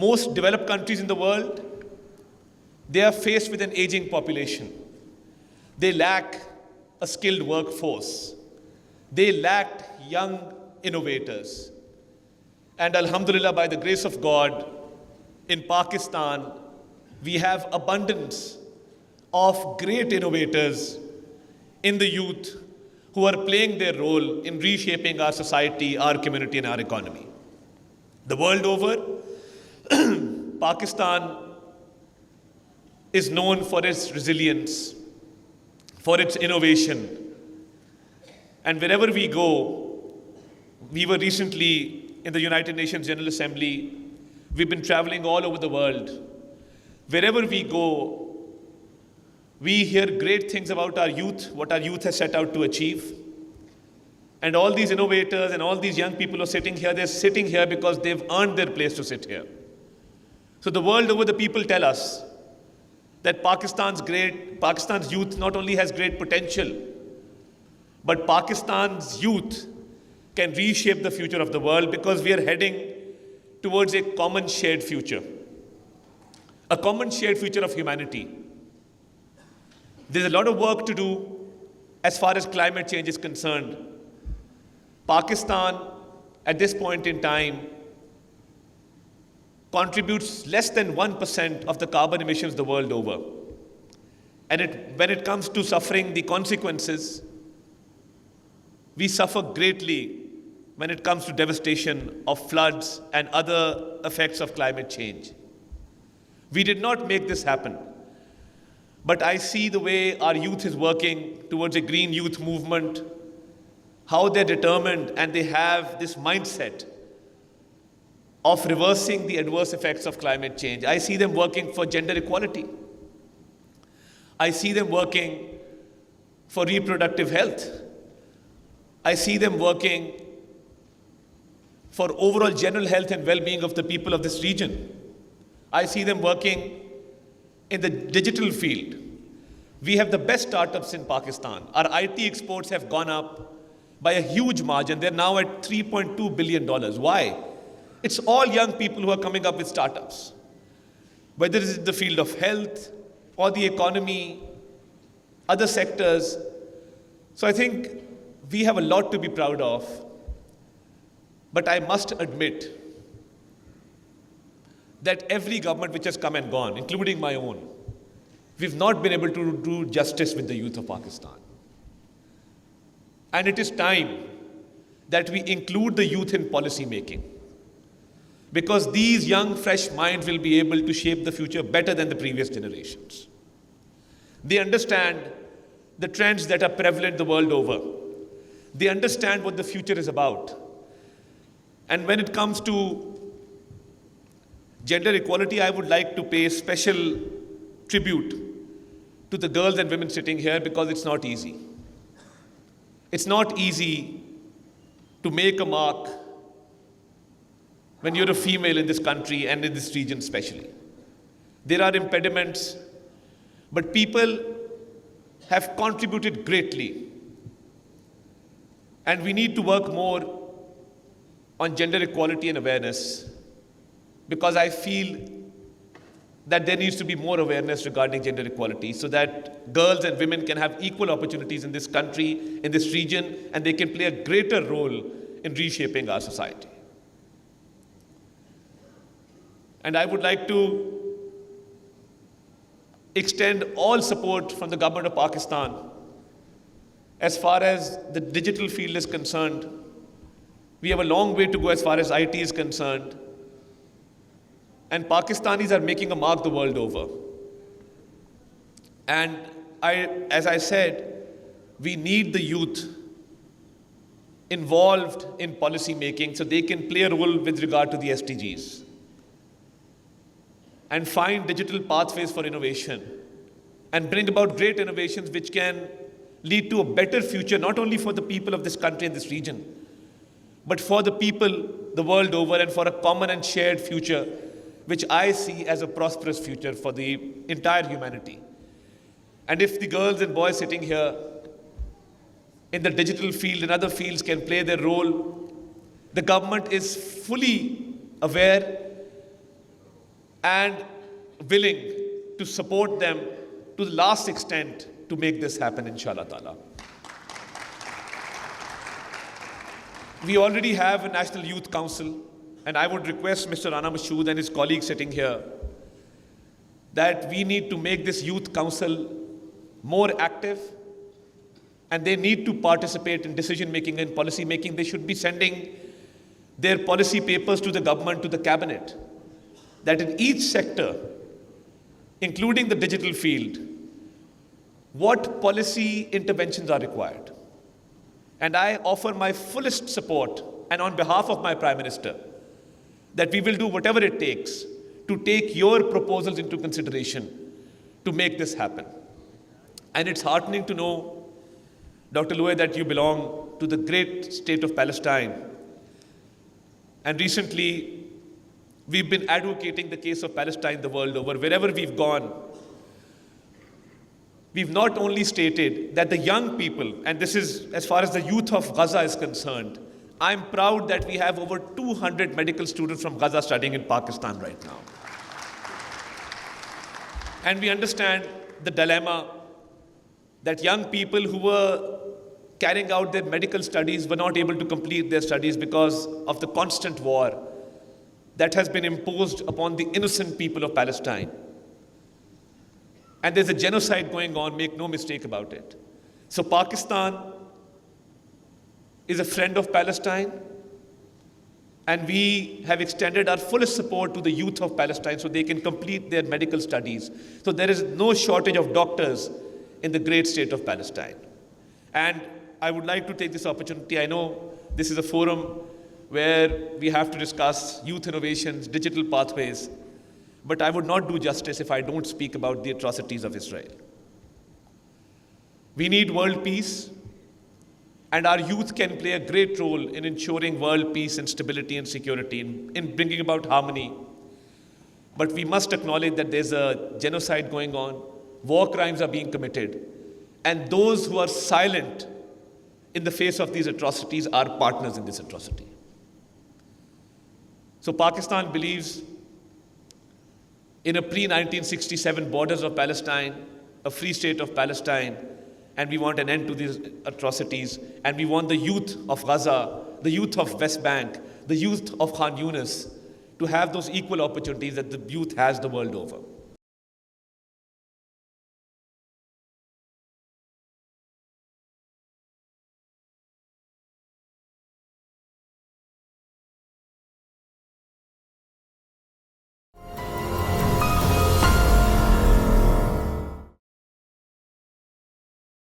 Most developed countries in the world, they are faced with an aging population. They lack a skilled workforce. They lacked young innovators. And Alhamdulillah, by the grace of God, in Pakistan, we have abundance of great innovators in the youth who are playing their role in reshaping our society, our community, and our economy. The world over, Pakistan is known for its resilience, for its innovation. And wherever we go, we were recently in the United Nations General Assembly. We've been traveling all over the world. Wherever we go, we hear great things about our youth, what our youth has set out to achieve. And all these innovators and all these young people are sitting here, they're sitting here because they've earned their place to sit here. So the world over, the people tell us that Pakistan's youth not only has great potential, but Pakistan's youth can reshape the future of the world because we are heading towards a common shared future. A common shared future of humanity. There's a lot of work to do as far as climate change is concerned. Pakistan, at this point in time, contributes less than 1% of the carbon emissions the world over. And when it comes to suffering the consequences, we suffer greatly when it comes to devastation of floods and other effects of climate change. We did not make this happen. But I see the way our youth is working towards a green youth movement, how they're determined and they have this mindset of reversing the adverse effects of climate change. I see them working for gender equality. I see them working for reproductive health. I see them working for overall general health and well-being of the people of this region. I see them working in the digital field. We have the best startups in Pakistan. Our IT exports have gone up by a huge margin. They're now at $3.2 billion. Why? It's all young people who are coming up with startups. Whether it's in the field of health or the economy, other sectors. So I think we have a lot to be proud of. But I must admit that every government which has come and gone, including my own, we've not been able to do justice with the youth of Pakistan. And it is time that we include the youth in policy making. Because these young, fresh minds will be able to shape the future better than the previous generations. They understand the trends that are prevalent the world over. They understand what the future is about. And when it comes to gender equality, I would like to pay special tribute to the girls and women sitting here because it's not easy. It's not easy to make a mark when you're a female in this country and in this region especially. There are impediments, but people have contributed greatly. And we need to work more on gender equality and awareness because I feel that there needs to be more awareness regarding gender equality so that girls and women can have equal opportunities in this country, in this region, and they can play a greater role in reshaping our society. And I would like to extend all support from the government of Pakistan as far as the digital field is concerned. We have a long way to go as far as IT is concerned. And Pakistanis are making a mark the world over. And as I said, we need the youth involved in policy making so they can play a role with regard to the SDGs and find digital pathways for innovation and bring about great innovations which can lead to a better future, not only for the people of this country and this region, but for the people the world over and for a common and shared future, which I see as a prosperous future for the entire humanity. And if the girls and boys sitting here in the digital field and other fields can play their role, the government is fully aware and willing to support them to the last extent to make this happen, inshallah ta'ala. We already have a National Youth Council, and I would request Mr. Rana Mashood and his colleagues sitting here that we need to make this Youth Council more active, and they need to participate in decision making and policy making. They should be sending their policy papers to the government, to the cabinet, that in each sector, including the digital field, what policy interventions are required. And I offer my fullest support, and on behalf of my Prime Minister, that we will do whatever it takes to take your proposals into consideration to make this happen. And it's heartening to know, Dr. Loy, that you belong to the great state of Palestine. And recently, we've been advocating the case of Palestine the world over. Wherever we've gone, we've not only stated that the young people, and this is as far as the youth of Gaza is concerned, I'm proud that we have over 200 medical students from Gaza studying in Pakistan right now. And we understand the dilemma that young people who were carrying out their medical studies were not able to complete their studies because of the constant war that has been imposed upon the innocent people of Palestine. And there's a genocide going on, make no mistake about it. So Pakistan is a friend of Palestine, and we have extended our fullest support to the youth of Palestine so they can complete their medical studies. So there is no shortage of doctors in the great state of Palestine. And I would like to take this opportunity. I know this is a forum where we have to discuss youth innovations, digital pathways, but I would not do justice if I don't speak about the atrocities of Israel. We need world peace, and our youth can play a great role in ensuring world peace and stability and security, in bringing about harmony. But we must acknowledge that there's a genocide going on, war crimes are being committed, and those who are silent in the face of these atrocities are partners in this atrocity. So Pakistan believes in a pre-1967 borders of Palestine, a free state of Palestine, and we want an end to these atrocities, and we want the youth of Gaza, the youth of West Bank, the youth of Khan Yunis to have those equal opportunities that the youth has the world over.